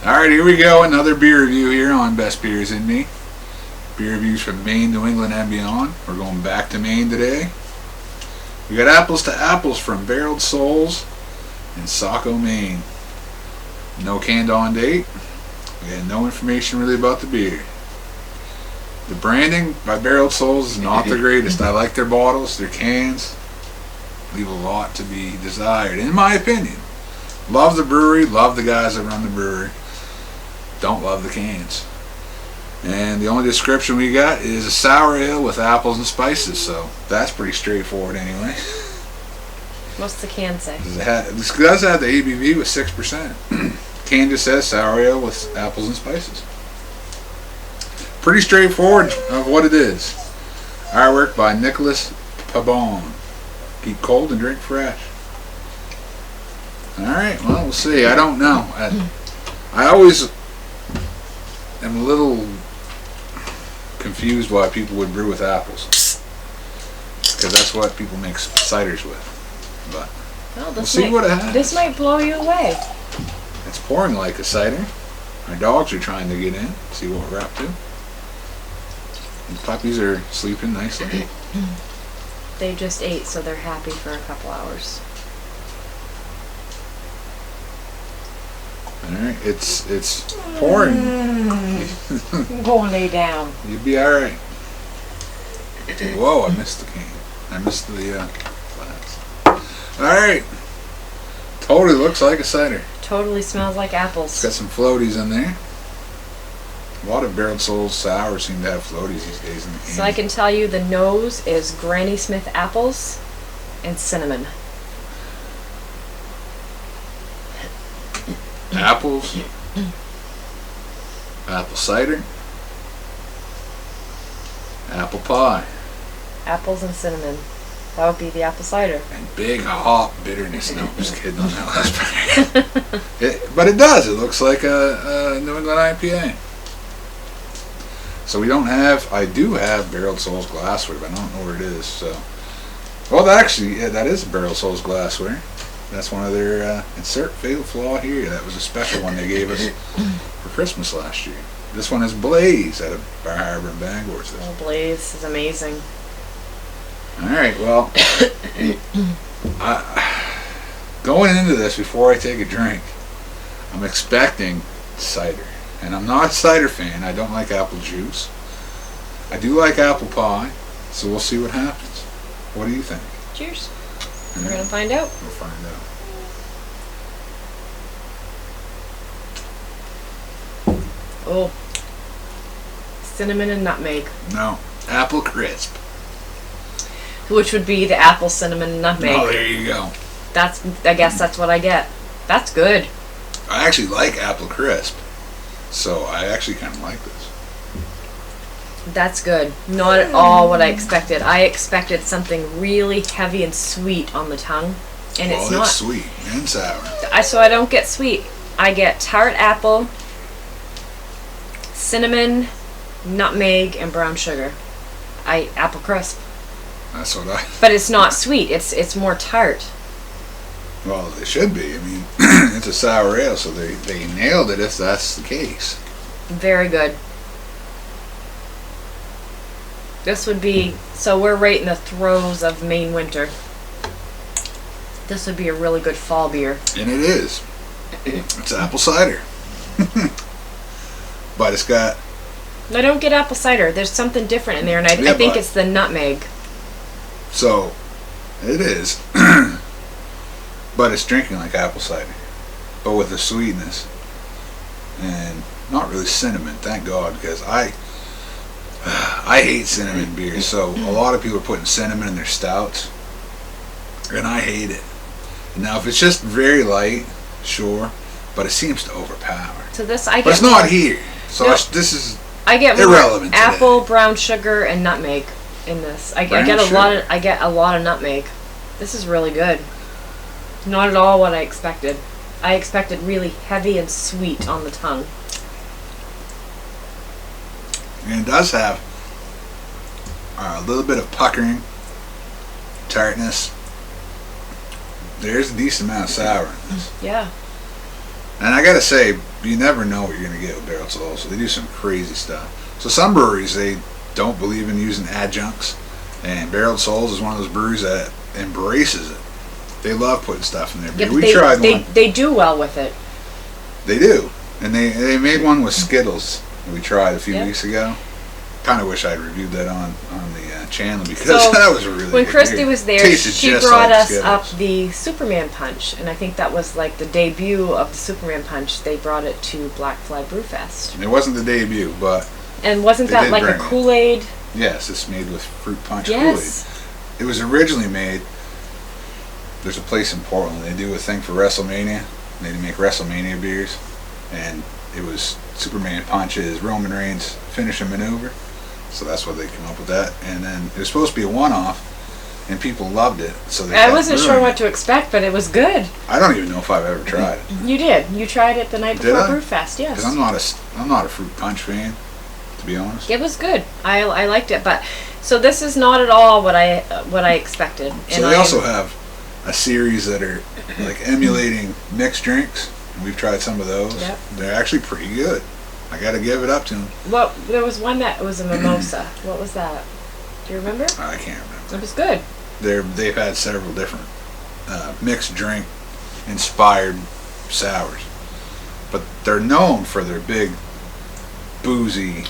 Alright, here we go. Another beer review here on Best Beers in Me. Beer reviews from Maine, New England, and beyond. We're going back to Maine today. We got Apples to Apples from Barreled Souls in Saco, Maine. No canned on date. We had no information really about the beer. The branding by Barreled Souls is not the greatest. I like their bottles, their cans. Leave a lot to be desired, in my opinion. Love the brewery, love the guys that run the brewery. Don't love the cans. And the only description we got is a sour ale with apples and spices, so that's pretty straightforward anyway. What's the can say? This does have the ABV with 6%. Can just says sour ale with apples and spices. Pretty straightforward of what it is. Artwork by Nicholas Pabon. Keep cold and drink fresh. Alright, well, we'll see. I don't know. I always am a little confused why people would brew with apples. Because that's what people make ciders with. But we'll see what it has. This might blow you away. It's pouring like a cider. Our dogs are trying to get in, see what we're up to. The puppies are sleeping nicely. They just ate, so they're happy for a couple hours. Alright, it's pouring. Go and lay down. You'll be alright. Whoa, I missed the can. I missed the glass. Alright. Totally looks like a cider. Totally smells like apples. It's got some floaties in there. A lot of Barreled Souls sours seem to have floaties these days in the can. So I can tell you the nose is Granny Smith apples and cinnamon. Apples. Apple cider. Apple pie. Apples and cinnamon. That would be the apple cider. And big hop bitterness. No, I'm just kidding on that last part. But it does. It looks like a New England IPA. So we don't have, I do have Barreled Souls glassware, but I don't know where it is. So, well, actually, yeah, that is Barreled Souls glassware. That's one of their insert fatal flaw here. That was a special one they gave us for Christmas last year. This one is Blaze out of Bar Harbor in Bangor. Oh, Blaze is amazing. All right, well, going into this before I take a drink, I'm expecting cider. And I'm not a cider fan. I don't like apple juice. I do like apple pie, so we'll see what happens. What do you think? Cheers. We're going to find out. We'll find out. Oh. Cinnamon and nutmeg. No. Apple crisp. Which would be the apple, cinnamon, and nutmeg. Oh, there you go. I guess that's what I get. That's good. I actually like apple crisp. So I actually kind of like this. That's good. Not at all what I expected. I expected something really heavy and sweet on the tongue, and it's not. It's sweet and sour. So I don't get sweet. I get tart apple, cinnamon, nutmeg, and brown sugar. Apple crisp. That's what I. But it's not sweet. It's more tart. Well, it should be. I mean, it's a sour ale, so they nailed it if that's the case. Very good. This would be, so we're right in the throes of Maine winter. This would be a really good fall beer. And it is. It's apple cider. But it's got... I don't get apple cider. There's something different in there, and I think it's the nutmeg. So, it is. But it's drinking like apple cider. But with the sweetness. And not really cinnamon, thank God, because I hate cinnamon beers. So a lot of people are putting cinnamon in their stouts, and I hate it. Now if it's just very light, sure, but it seems to overpower. So this I get. But it's not here, so No. this is I get irrelevant. More apple, today. brown sugar, and nutmeg in this. I get a lot of nutmeg. This is really good. Not at all what I expected. I expected really heavy and sweet on the tongue. And it does have a little bit of puckering, tartness. There's a decent amount of sour in this. Yeah. And I gotta say, you never know what you're going to get with Barreled Souls. So they do some crazy stuff. So some breweries, they don't believe in using adjuncts, and Barreled Souls is one of those breweries that embraces it. They love putting stuff in their beer. Yeah, We tried one. They do well with it. They do. And they made one with Skittles that we tried a few weeks ago. Kind of wish I'd reviewed that on the channel, because that was a really when good Christy beer. was there, she brought us up the Superman Punch, and I think that was like the debut of the Superman Punch. They brought it to Black Flag Brewfest. It wasn't the debut, but and wasn't that like a Kool-Aid? Yes, it's made with fruit punch yes. Kool-Aid. It was originally made. There's a place in Portland. They do a thing for WrestleMania. They make WrestleMania beers, and it was Superman Punch's Roman Reigns finishing maneuver. So that's why they came up with that. And then it was supposed to be a one-off, and people loved it. So I wasn't sure what to expect, but it was good. I don't even know if I've ever tried it. You did. You tried it the night before Brewfest, yes. Because I'm not a fruit punch fan, to be honest. It was good. I liked it, but so this is not at all what I expected. So they also have a series that are like emulating mixed drinks. And we've tried some of those. Yep. They're actually pretty good. I got to give it up to them. Well, there was one that was a mimosa. What was that? Do you remember? I can't remember. It was good. They've had several different mixed drink inspired sours, but they're known for their big boozy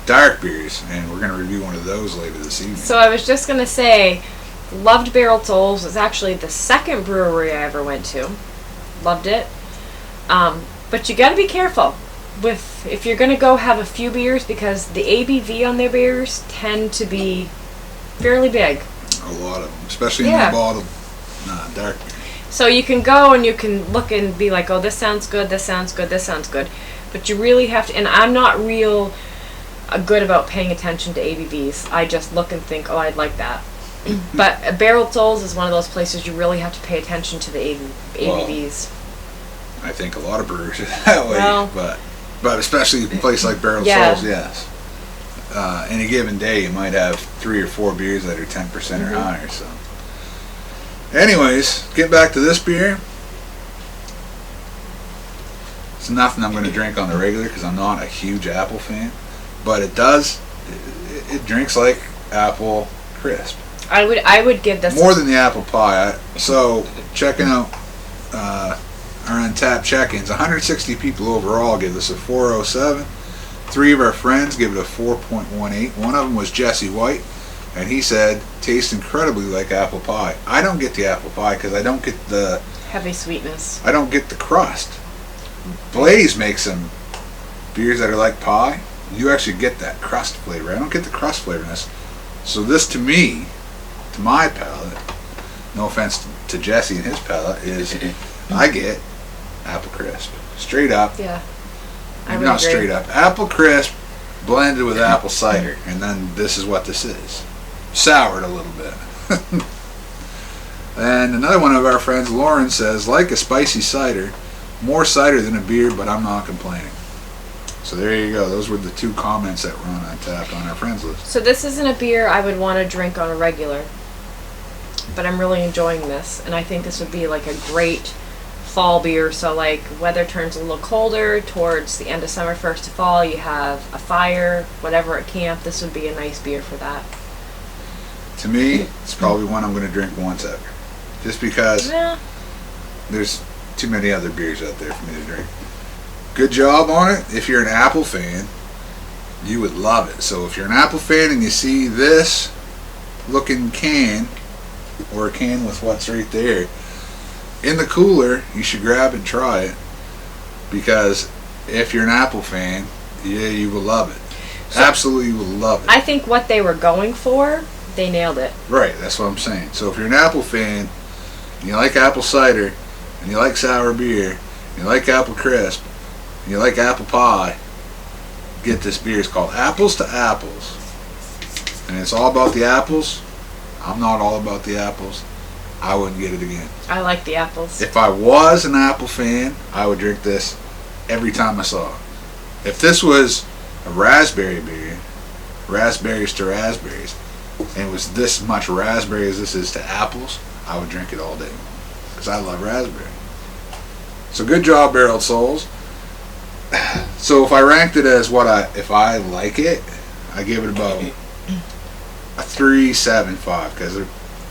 dark beers, and we're going to review one of those later this evening. So I was just going to say, loved Barreled Souls. It's actually the second brewery I ever went to. Loved it. But you got to be careful with if you're going to go have a few beers, because the ABV on their beers tend to be fairly big. A lot of them, especially in the bottled dark beer. So you can go and you can look and be like, oh, this sounds good, this sounds good, this sounds good. But you really have to, and I'm not real good about paying attention to ABVs. I just look and think, oh, I'd like that. But Barreled Souls is one of those places you really have to pay attention to the ABVs. Well, I think a lot of brewers are that way, but especially a place like Barreled Souls, yes. Any given day, you might have 3 or 4 beers that are 10% or higher. So, anyways, get back to this beer. It's nothing I'm going to drink on the regular because I'm not a huge apple fan, but it does. It drinks like apple crisp. I would give this more than the apple pie. So checking out our Untapped check-ins, 160 people overall give this a 4.07. 3 of our friends give it a 4.18. One of them was Jesse White, and he said tastes incredibly like apple pie. I don't get the apple pie because I don't get the heavy sweetness. I don't get the crust. Blaze makes some beers that are like pie. You actually get that crust flavor. I don't get the crust flavor in this. So this, to me, to my palate, no offense to Jesse and his palate, is I get apple crisp. Straight up. Yeah. Maybe not straight up. Apple crisp blended with apple cider. And then this is what this is. Soured a little bit. And another one of our friends, Lauren, says, like a spicy cider, more cider than a beer, but I'm not complaining. So there you go. Those were the 2 comments that were on Untapped on our friends list. So this isn't a beer I would want to drink on a regular, but I'm really enjoying this, and I think this would be like a great fall beer. So like weather turns a little colder towards the end of summer, first of fall, you have a fire, whatever at camp, this would be a nice beer for that. To me, it's probably one I'm going to drink once ever. Just because there's too many other beers out there for me to drink. Good job on it. If you're an Apple fan, you would love it. So if you're an Apple fan and you see this looking can, or a can with what's right there in the cooler, you should grab and try it, because if you're an Apple fan, you will love it. So absolutely, you will love it. I think what they were going for, they nailed it. Right, that's what I'm saying. So if you're an Apple fan, and you like apple cider, and you like sour beer, and you like apple crisp, and you like apple pie, get this beer. It's called Apples to Apples, and it's all about the apples. I'm not all about the apples. I wouldn't get it again. I like the apples. If I was an Apple fan, I would drink this every time I saw it. If this was a raspberry beer, raspberries to raspberries, and it was this much raspberry as this is to apples, I would drink it all day, because I love raspberry. So good job, Barreled Souls. So if I ranked it as if I like it, I give it about a 3.75 because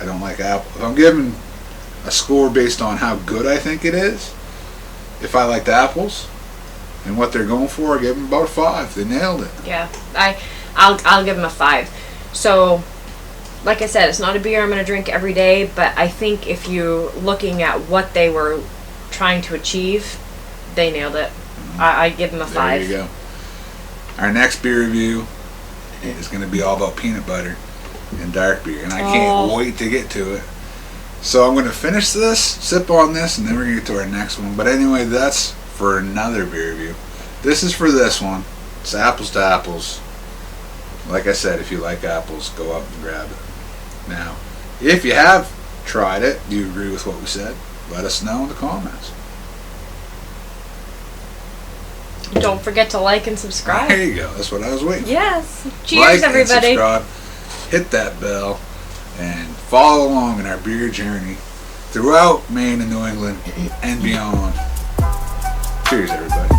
I don't like apples. If I'm giving a score based on how good I think it is, if I like the apples and what they're going for, I give them about a 5. They nailed it. Yeah, I'll give them a 5. So, like I said, it's not a beer I'm going to drink every day, but I think if you're looking at what they were trying to achieve, they nailed it. I give them a 5. There you go. Our next beer review is going to be all about peanut butter and dark beer, and I can't wait to get to it. So I'm going to finish this, sip on this, and then we're going to get to our next one. But anyway, that's for another beer review. This is for this one. It's apples to apples. Like I said, if you like apples, go out and grab it. Now, if you have tried it, do you agree with what we said? Let us know in the comments. Don't forget to like and subscribe. There you go. That's what I was waiting for. Yes. Cheers, everybody. And subscribe, hit that bell, and follow along in our beer journey throughout Maine and New England and beyond. Cheers, everybody.